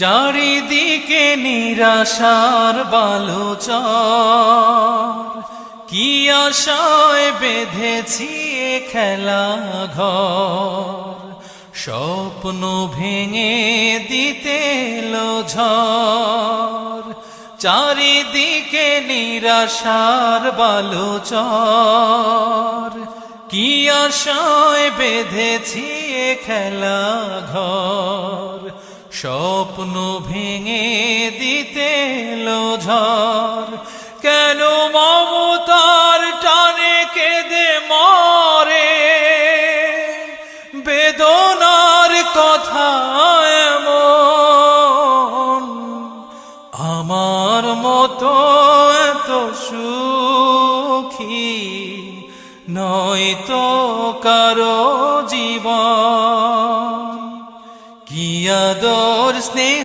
চারিদিকে নিরাশার বালুচর, কি আশায় বেঁধেছি এ খেলা ঘর। স্বপ্ন ভেঙে দিতে এলো ঝড়, চারিদিকে নিরাশার বালুচর, কি আশায় বেঁধেছি এ খেলা ঘর। স্বপ্ন ভেঙে দিতে এলো ঝড়, কেন মমতার টানে কেঁদে মরে, বেদনার কথা এমন। আমার মতো এত সুখী নয়তো কারো জীবন। কি আদর স্নেহ